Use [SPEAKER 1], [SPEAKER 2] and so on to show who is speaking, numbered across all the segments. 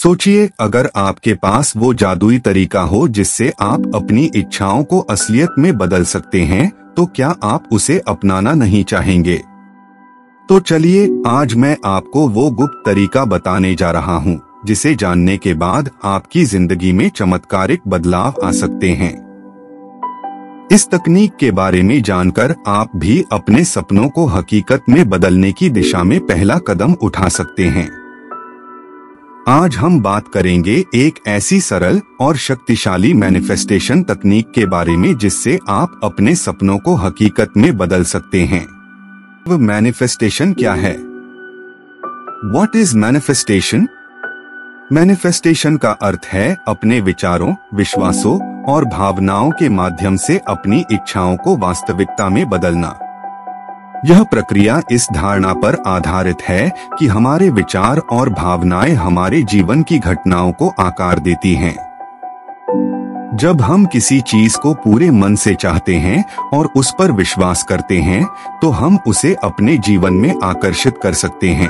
[SPEAKER 1] सोचिए, अगर आपके पास वो जादुई तरीका हो जिससे आप अपनी इच्छाओं को असलियत में बदल सकते हैं, तो क्या आप उसे अपनाना नहीं चाहेंगे? तो चलिए, आज मैं आपको वो गुप्त तरीका बताने जा रहा हूँ जिसे जानने के बाद आपकी जिंदगी में चमत्कारिक बदलाव आ सकते हैं। इस तकनीक के बारे में जानकर आप भी अपने सपनों को हकीकत में बदलने की दिशा में पहला कदम उठा सकते हैं। आज हम बात करेंगे एक ऐसी सरल और शक्तिशाली मैनिफेस्टेशन तकनीक के बारे में जिससे आप अपने सपनों को हकीकत में बदल सकते हैं। वह मैनिफेस्टेशन क्या है? What is manifestation? मैनिफेस्टेशन का अर्थ है अपने विचारों, विश्वासों और भावनाओं के माध्यम से अपनी इच्छाओं को वास्तविकता में बदलना। यह प्रक्रिया इस धारणा पर आधारित है कि हमारे विचार और भावनाएं हमारे जीवन की घटनाओं को आकार देती हैं। जब हम किसी चीज को पूरे मन से चाहते हैं और उस पर विश्वास करते हैं, तो हम उसे अपने जीवन में आकर्षित कर सकते हैं।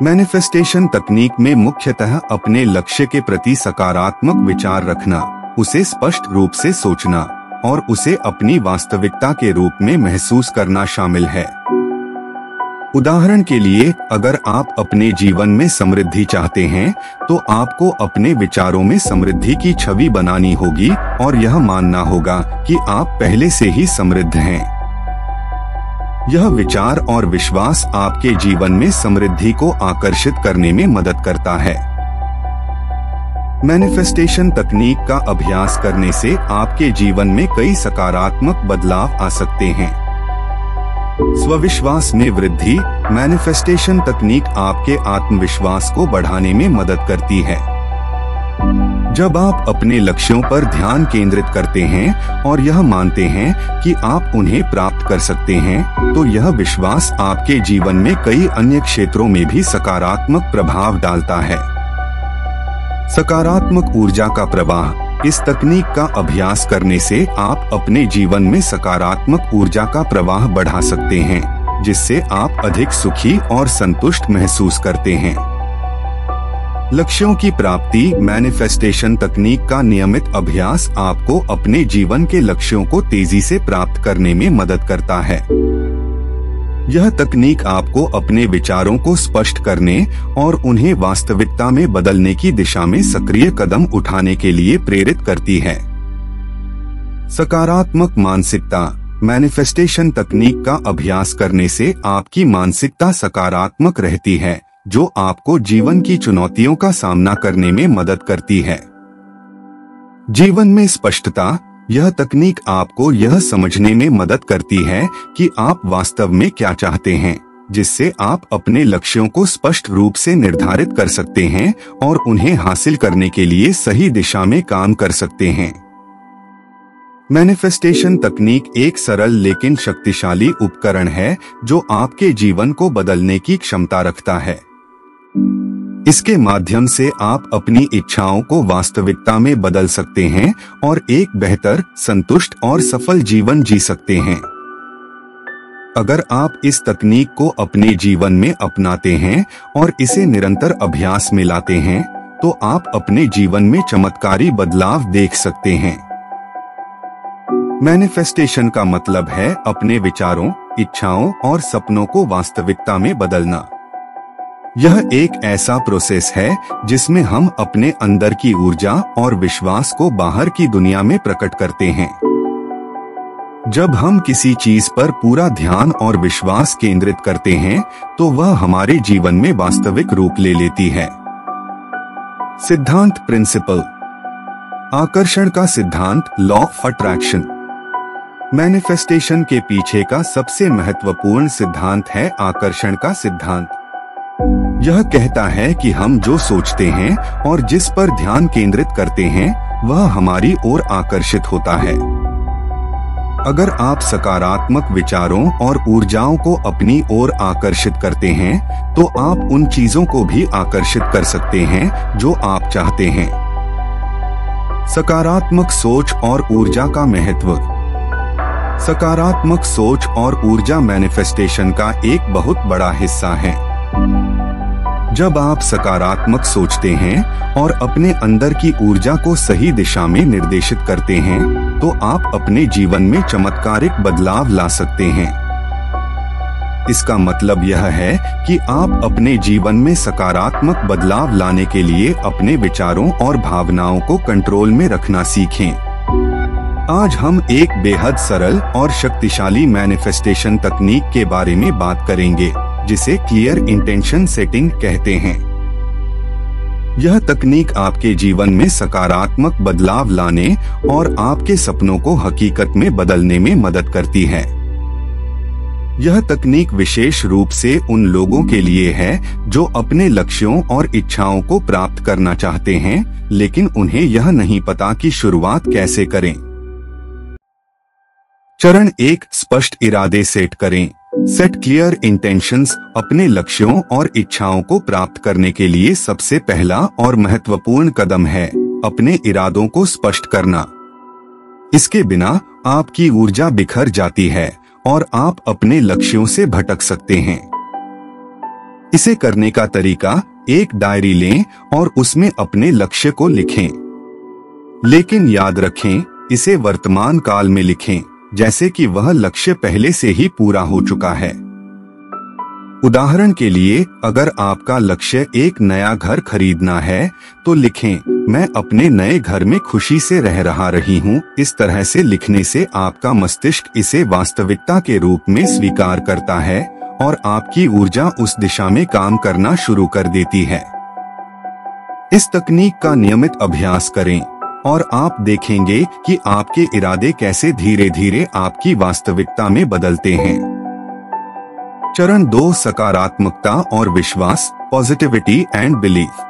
[SPEAKER 1] मैनिफेस्टेशन तकनीक में मुख्यतः अपने लक्ष्य के प्रति सकारात्मक विचार रखना, उसे स्पष्ट रूप से सोचना और उसे अपनी वास्तविकता के रूप में महसूस करना शामिल है। उदाहरण के लिए, अगर आप अपने जीवन में समृद्धि चाहते हैं, तो आपको अपने विचारों में समृद्धि की छवि बनानी होगी और यह मानना होगा कि आप पहले से ही समृद्ध हैं। यह विचार और विश्वास आपके जीवन में समृद्धि को आकर्षित करने में मदद करता है। मैनिफेस्टेशन तकनीक का अभ्यास करने से आपके जीवन में कई सकारात्मक बदलाव आ सकते हैं। स्वविश्वास में वृद्धि। मैनिफेस्टेशन तकनीक आपके आत्मविश्वास को बढ़ाने में मदद करती है। जब आप अपने लक्ष्यों पर ध्यान केंद्रित करते हैं और यह मानते हैं कि आप उन्हें प्राप्त कर सकते हैं, तो यह विश्वास आपके जीवन में कई अन्य क्षेत्रों में भी सकारात्मक प्रभाव डालता है। सकारात्मक ऊर्जा का प्रवाह। इस तकनीक का अभ्यास करने से आप अपने जीवन में सकारात्मक ऊर्जा का प्रवाह बढ़ा सकते हैं, जिससे आप अधिक सुखी और संतुष्ट महसूस करते हैं। लक्ष्यों की प्राप्ति। मैनिफेस्टेशन तकनीक का नियमित अभ्यास आपको अपने जीवन के लक्ष्यों को तेजी से प्राप्त करने में मदद करता है। यह तकनीक आपको अपने विचारों को स्पष्ट करने और उन्हें वास्तविकता में बदलने की दिशा में सक्रिय कदम उठाने के लिए प्रेरित करती है। सकारात्मक मानसिकता। मैनिफेस्टेशन तकनीक का अभ्यास करने से आपकी मानसिकता सकारात्मक रहती है, जो आपको जीवन की चुनौतियों का सामना करने में मदद करती है। जीवन में स्पष्टता। यह तकनीक आपको यह समझने में मदद करती है कि आप वास्तव में क्या चाहते हैं, जिससे आप अपने लक्ष्यों को स्पष्ट रूप से निर्धारित कर सकते हैं और उन्हें हासिल करने के लिए सही दिशा में काम कर सकते हैं। मैनिफेस्टेशन तकनीक एक सरल लेकिन शक्तिशाली उपकरण है जो आपके जीवन को बदलने की क्षमता रखता है। इसके माध्यम से आप अपनी इच्छाओं को वास्तविकता में बदल सकते हैं और एक बेहतर, संतुष्ट और सफल जीवन जी सकते हैं। अगर आप इस तकनीक को अपने जीवन में अपनाते हैं और इसे निरंतर अभ्यास में लाते हैं, तो आप अपने जीवन में चमत्कारी बदलाव देख सकते हैं। मैनिफेस्टेशन का मतलब है अपने विचारों, इच्छाओं और सपनों को वास्तविकता में बदलना। यह एक ऐसा प्रोसेस है जिसमें हम अपने अंदर की ऊर्जा और विश्वास को बाहर की दुनिया में प्रकट करते हैं। जब हम किसी चीज पर पूरा ध्यान और विश्वास केंद्रित करते हैं, तो वह हमारे जीवन में वास्तविक रूप ले लेती है। सिद्धांत। प्रिंसिपल। आकर्षण का सिद्धांत। Law of attraction. मैनिफेस्टेशन के पीछे का सबसे महत्वपूर्ण सिद्धांत है आकर्षण का सिद्धांत। यह कहता है कि हम जो सोचते हैं और जिस पर ध्यान केंद्रित करते हैं, वह हमारी ओर आकर्षित होता है। अगर आप सकारात्मक विचारों और ऊर्जाओं को अपनी ओर आकर्षित करते हैं, तो आप उन चीजों को भी आकर्षित कर सकते हैं जो आप चाहते हैं। सकारात्मक सोच और ऊर्जा का महत्व। सकारात्मक सोच और ऊर्जा मैनिफेस्टेशन का एक बहुत बड़ा हिस्सा है। जब आप सकारात्मक सोचते हैं और अपने अंदर की ऊर्जा को सही दिशा में निर्देशित करते हैं, तो आप अपने जीवन में चमत्कारिक बदलाव ला सकते हैं। इसका मतलब यह है कि आप अपने जीवन में सकारात्मक बदलाव लाने के लिए अपने विचारों और भावनाओं को कंट्रोल में रखना सीखें। आज हम एक बेहद सरल और शक्तिशाली मैनिफेस्टेशन तकनीक के बारे में बात करेंगे, जिसे क्लियर इंटेंशन सेटिंग कहते हैं। यह तकनीक आपके जीवन में सकारात्मक बदलाव लाने और आपके सपनों को हकीकत में बदलने में मदद करती है। यह तकनीक विशेष रूप से उन लोगों के लिए है जो अपने लक्ष्यों और इच्छाओं को प्राप्त करना चाहते हैं, लेकिन उन्हें यह नहीं पता कि शुरुआत कैसे करें। चरण 1, स्पष्ट इरादे सेट करें। Set clear intentions. अपने लक्ष्यों और इच्छाओं को प्राप्त करने के लिए सबसे पहला और महत्वपूर्ण कदम है अपने इरादों को स्पष्ट करना। इसके बिना आपकी ऊर्जा बिखर जाती है और आप अपने लक्ष्यों से भटक सकते हैं। इसे करने का तरीका, एक डायरी लें और उसमें अपने लक्ष्य को लिखें। लेकिन याद रखें, इसे वर्तमान काल में लिखें, जैसे कि वह लक्ष्य पहले से ही पूरा हो चुका है। उदाहरण के लिए, अगर आपका लक्ष्य एक नया घर खरीदना है, तो लिखें, मैं अपने नए घर में खुशी से रह रही हूँ। इस तरह से लिखने से आपका मस्तिष्क इसे वास्तविकता के रूप में स्वीकार करता है और आपकी ऊर्जा उस दिशा में काम करना शुरू कर देती है। इस तकनीक का नियमित अभ्यास करें और आप देखेंगे कि आपके इरादे कैसे धीरे धीरे आपकी वास्तविकता में बदलते हैं। चरण 2, सकारात्मकता और विश्वास। Positivity and belief.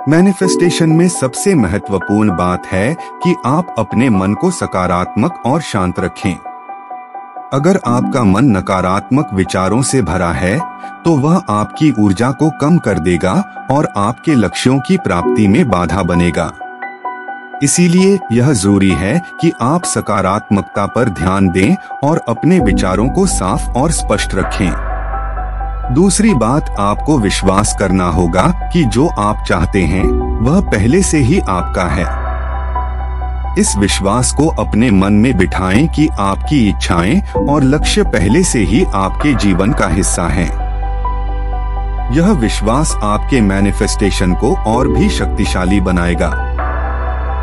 [SPEAKER 1] मैनिफेस्टेशन में सबसे महत्वपूर्ण बात है कि आप अपने मन को सकारात्मक और शांत रखें। अगर आपका मन नकारात्मक विचारों से भरा है, तो वह आपकी ऊर्जा को कम कर देगा और आपके लक्ष्यों की प्राप्ति में बाधा बनेगा। इसीलिए यह जरूरी है कि आप सकारात्मकता पर ध्यान दें और अपने विचारों को साफ और स्पष्ट रखें। दूसरी बात, आपको विश्वास करना होगा कि जो आप चाहते हैं वह पहले से ही आपका है। इस विश्वास को अपने मन में बिठाएं कि आपकी इच्छाएं और लक्ष्य पहले से ही आपके जीवन का हिस्सा हैं। यह विश्वास आपके मैनिफेस्टेशन को और भी शक्तिशाली बनाएगा।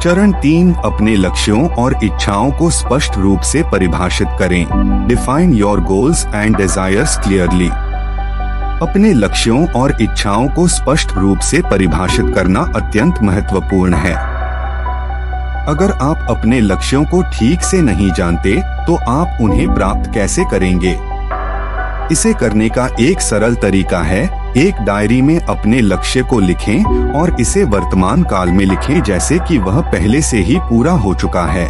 [SPEAKER 1] चरण 3, अपने लक्ष्यों और इच्छाओं को स्पष्ट रूप से परिभाषित करें। Define your goals and desires clearly. अपने लक्ष्यों और इच्छाओं को स्पष्ट रूप से परिभाषित करना अत्यंत महत्वपूर्ण है। अगर आप अपने लक्ष्यों को ठीक से नहीं जानते, तो आप उन्हें प्राप्त कैसे करेंगे? इसे करने का एक सरल तरीका है, एक डायरी में अपने लक्ष्य को लिखें और इसे वर्तमान काल में लिखें, जैसे कि वह पहले से ही पूरा हो चुका है।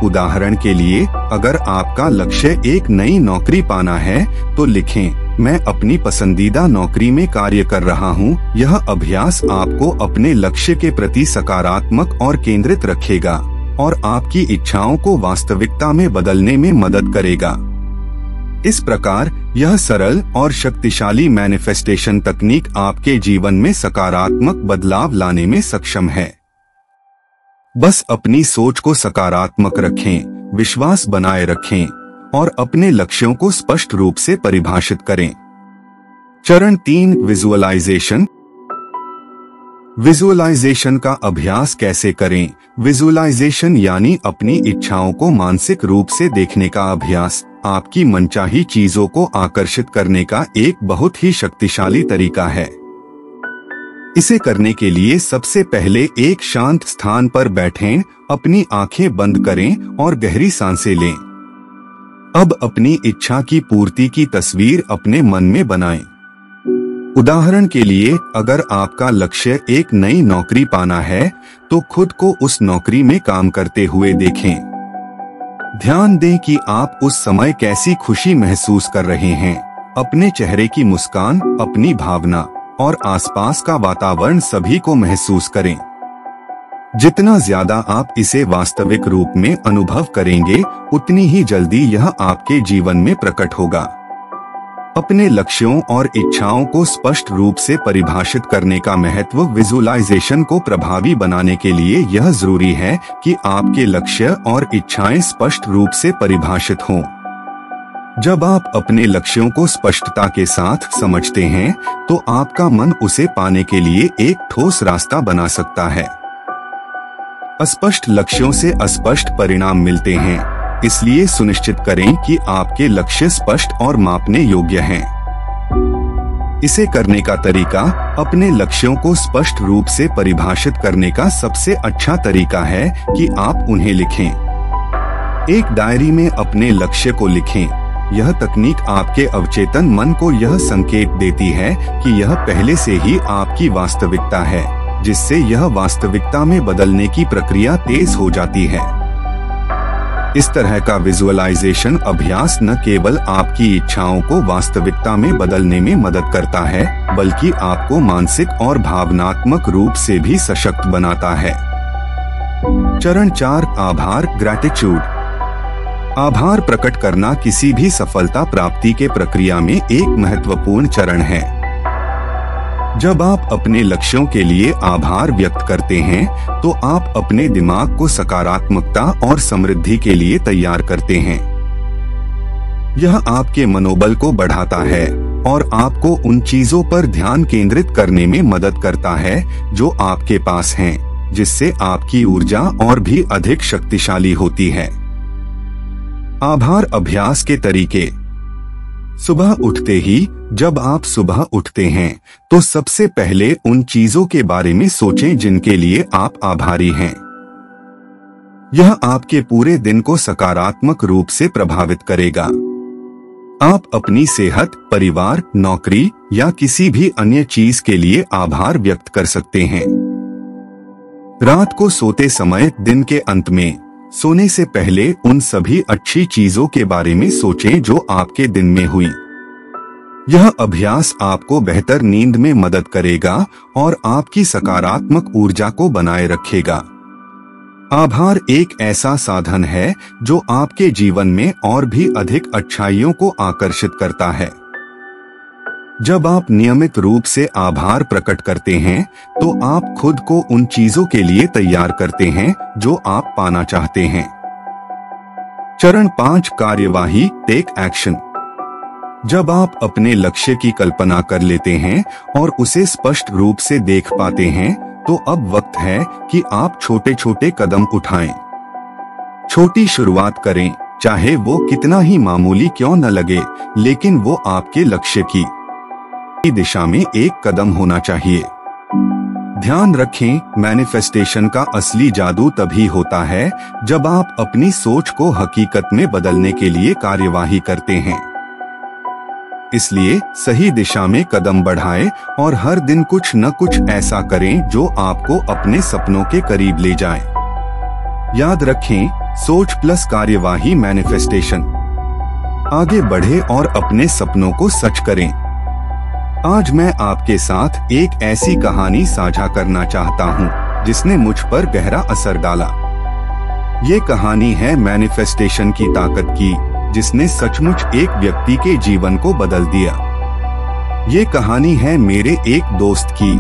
[SPEAKER 1] उदाहरण के लिए, अगर आपका लक्ष्य एक नई नौकरी पाना है, तो लिखें, मैं अपनी पसंदीदा नौकरी में कार्य कर रहा हूँ। यह अभ्यास आपको अपने लक्ष्य के प्रति सकारात्मक और केंद्रित रखेगा और आपकी इच्छाओं को वास्तविकता में बदलने में मदद करेगा। इस प्रकार यह सरल और शक्तिशाली मैनिफेस्टेशन तकनीक आपके जीवन में सकारात्मक बदलाव लाने में सक्षम है। बस अपनी सोच को सकारात्मक रखें, विश्वास बनाए रखें और अपने लक्ष्यों को स्पष्ट रूप से परिभाषित करें। चरण 3, विजुअलाइजेशन। विजुअलाइजेशन का अभ्यास कैसे करें? विजुअलाइजेशन यानी अपनी इच्छाओं को मानसिक रूप से देखने का अभ्यास आपकी मनचाही चीजों को आकर्षित करने का एक बहुत ही शक्तिशाली तरीका है। इसे करने के लिए सबसे पहले एक शांत स्थान पर बैठें, अपनी आंखें बंद करें और गहरी सांसें लें। अब अपनी इच्छा की पूर्ति की तस्वीर अपने मन में बनाएं। उदाहरण के लिए, अगर आपका लक्ष्य एक नई नौकरी पाना है, तो खुद को उस नौकरी में काम करते हुए देखें। ध्यान दें कि आप उस समय कैसी खुशी महसूस कर रहे हैं। अपने चेहरे की मुस्कान, अपनी भावना और आसपास का वातावरण सभी को महसूस करें। जितना ज्यादा आप इसे वास्तविक रूप में अनुभव करेंगे, उतनी ही जल्दी यह आपके जीवन में प्रकट होगा। अपने लक्ष्यों और इच्छाओं को स्पष्ट रूप से परिभाषित करने का महत्व विजुअलाइजेशन को प्रभावी बनाने के लिए यह जरूरी है कि आपके लक्ष्य और इच्छाएं स्पष्ट रूप से परिभाषित हों। जब आप अपने लक्ष्यों को स्पष्टता के साथ समझते हैं, तो आपका मन उसे पाने के लिए एक ठोस रास्ता बना सकता है। अस्पष्ट लक्ष्यों से अस्पष्ट परिणाम मिलते हैं, इसलिए सुनिश्चित करें कि आपके लक्ष्य स्पष्ट और मापने योग्य हैं। इसे करने का तरीका अपने लक्ष्यों को स्पष्ट रूप से परिभाषित करने का सबसे अच्छा तरीका है कि आप उन्हें लिखें। एक डायरी में अपने लक्ष्य को लिखें। यह तकनीक आपके अवचेतन मन को यह संकेत देती है कि यह पहले से ही आपकी वास्तविकता है, जिससे यह वास्तविकता में बदलने की प्रक्रिया तेज हो जाती है। इस तरह का विजुअलाइजेशन अभ्यास न केवल आपकी इच्छाओं को वास्तविकता में बदलने में मदद करता है, बल्कि आपको मानसिक और भावनात्मक रूप से भी सशक्त बनाता है। चरण 4, आभार, ग्रैटिट्यूड। आभार प्रकट करना किसी भी सफलता प्राप्ति के प्रक्रिया में एक महत्वपूर्ण चरण है। जब आप अपने लक्ष्यों के लिए आभार व्यक्त करते हैं, तो आप अपने दिमाग को सकारात्मकता और समृद्धि के लिए तैयार करते हैं। यह आपके मनोबल को बढ़ाता है और आपको उन चीजों पर ध्यान केंद्रित करने में मदद करता है जो आपके पास हैं, जिससे आपकी ऊर्जा और भी अधिक शक्तिशाली होती है। आभार अभ्यास के तरीके। सुबह उठते ही जब आप सुबह उठते हैं, तो सबसे पहले उन चीजों के बारे में सोचें जिनके लिए आप आभारी हैं। यह आपके पूरे दिन को सकारात्मक रूप से प्रभावित करेगा। आप अपनी सेहत, परिवार, नौकरी या किसी भी अन्य चीज के लिए आभार व्यक्त कर सकते हैं। रात को सोते समय दिन के अंत में सोने से पहले उन सभी अच्छी चीजों के बारे में सोचें जो आपके दिन में हुई। यह अभ्यास आपको बेहतर नींद में मदद करेगा और आपकी सकारात्मक ऊर्जा को बनाए रखेगा। आभार एक ऐसा साधन है जो आपके जीवन में और भी अधिक अच्छाइयों को आकर्षित करता है। जब आप नियमित रूप से आभार प्रकट करते हैं, तो आप खुद को उन चीजों के लिए तैयार करते हैं जो आप पाना चाहते हैं। चरण 5, कार्यवाही, टेक एक्शन। जब आप अपने लक्ष्य की कल्पना कर लेते हैं और उसे स्पष्ट रूप से देख पाते हैं, तो अब वक्त है कि आप छोटे छोटे कदम उठाएं। छोटी शुरुआत करें, चाहे वो कितना ही मामूली क्यों न लगे, लेकिन वो आपके लक्ष्य की दिशा में एक कदम होना चाहिए। ध्यान रखें, मैनिफेस्टेशन का असली जादू तभी होता है जब आप अपनी सोच को हकीकत में बदलने के लिए कार्यवाही करते हैं। इसलिए सही दिशा में कदम बढ़ाएं और हर दिन कुछ न कुछ ऐसा करें जो आपको अपने सपनों के करीब ले जाए। याद रखें, सोच प्लस कार्यवाही मैनिफेस्टेशन। आगे बढ़े और अपने सपनों को सच करें। आज मैं आपके साथ एक ऐसी कहानी साझा करना चाहता हूँ जिसने मुझ पर गहरा असर डाला। ये कहानी है मैनिफेस्टेशन की ताकत की, जिसने सचमुच एक व्यक्ति के जीवन को बदल दिया। ये कहानी है मेरे एक दोस्त की।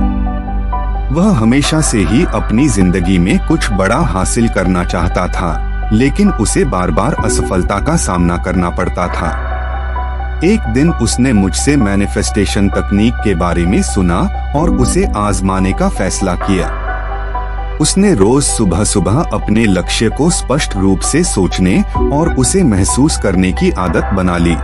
[SPEAKER 1] वह हमेशा से ही अपनी जिंदगी में कुछ बड़ा हासिल करना चाहता था, लेकिन उसे बार बार असफलता का सामना करना पड़ता था। एक दिन उसने मुझसे मैनिफेस्टेशन तकनीक के बारे में सुना और उसे आजमाने का फैसला किया। उसने रोज सुबह सुबह अपने लक्ष्य को स्पष्ट रूप से सोचने और उसे महसूस करने की आदत बना ली।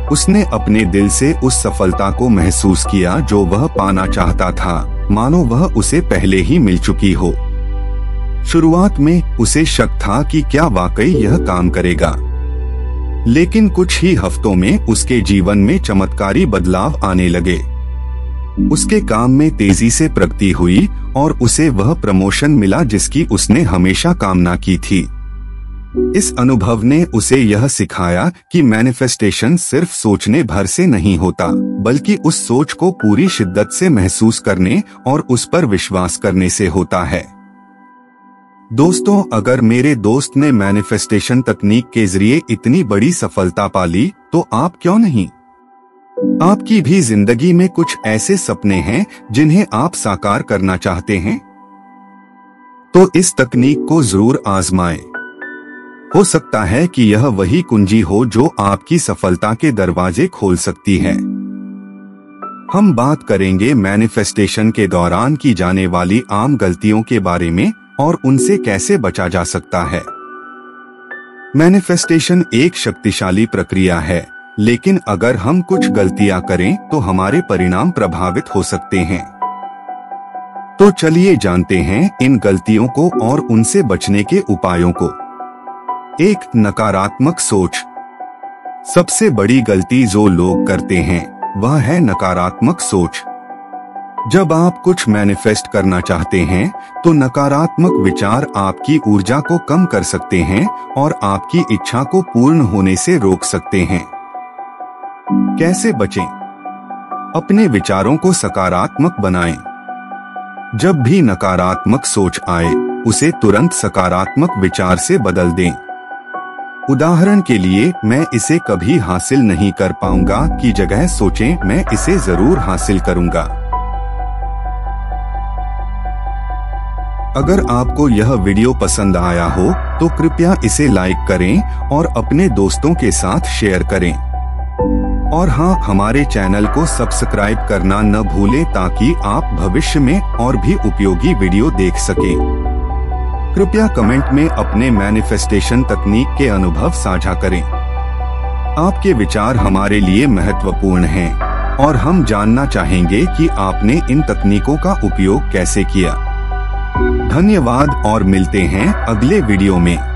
[SPEAKER 1] उसने अपने दिल से उस सफलता को महसूस किया जो वह पाना चाहता था, मानो वह उसे पहले ही मिल चुकी हो। शुरुआत में उसे शक था कि क्या वाकई यह काम करेगा, लेकिन कुछ ही हफ्तों में उसके जीवन में चमत्कारी बदलाव आने लगे। उसके काम में तेजी से प्रगति हुई और उसे वह प्रमोशन मिला जिसकी उसने हमेशा कामना की थी। इस अनुभव ने उसे यह सिखाया कि मैनिफेस्टेशन सिर्फ सोचने भर से नहीं होता, बल्कि उस सोच को पूरी शिद्दत से महसूस करने और उस पर विश्वास करने से होता है। दोस्तों, अगर मेरे दोस्त ने मैनिफेस्टेशन तकनीक के जरिए इतनी बड़ी सफलता पा ली, तो आप क्यों नहीं? आपकी भी जिंदगी में कुछ ऐसे सपने हैं जिन्हें आप साकार करना चाहते हैं, तो इस तकनीक को जरूर आजमाएं। हो सकता है कि यह वही कुंजी हो जो आपकी सफलता के दरवाजे खोल सकती है। हम बात करेंगे मैनिफेस्टेशन के दौरान की जाने वाली आम गलतियों के बारे में और उनसे कैसे बचा जा सकता है। मैनिफेस्टेशन एक शक्तिशाली प्रक्रिया है, लेकिन अगर हम कुछ गलतियां करें तो हमारे परिणाम प्रभावित हो सकते हैं। तो चलिए जानते हैं इन गलतियों को और उनसे बचने के उपायों को। एक, नकारात्मक सोच। सबसे बड़ी गलती जो लोग करते हैं वह है नकारात्मक सोच। जब आप कुछ मैनिफेस्ट करना चाहते हैं तो नकारात्मक विचार आपकी ऊर्जा को कम कर सकते हैं और आपकी इच्छा को पूर्ण होने से रोक सकते हैं। कैसे बचें? अपने विचारों को सकारात्मक बनाएं। जब भी नकारात्मक सोच आए, उसे तुरंत सकारात्मक विचार से बदल दें। उदाहरण के लिए, मैं इसे कभी हासिल नहीं कर पाऊंगा की जगह सोचें, मैं इसे जरूर हासिल करूंगा। अगर आपको यह वीडियो पसंद आया हो तो कृपया इसे लाइक करें और अपने दोस्तों के साथ शेयर करें। और हाँ, हमारे चैनल को सब्सक्राइब करना न भूलें ताकि आप भविष्य में और भी उपयोगी वीडियो देख सकें। कृपया कमेंट में अपने मैनिफेस्टेशन तकनीक के अनुभव साझा करें। आपके विचार हमारे लिए महत्वपूर्ण हैं और हम जानना चाहेंगे कि आपने इन तकनीकों का उपयोग कैसे किया। धन्यवाद और मिलते हैं अगले वीडियो में।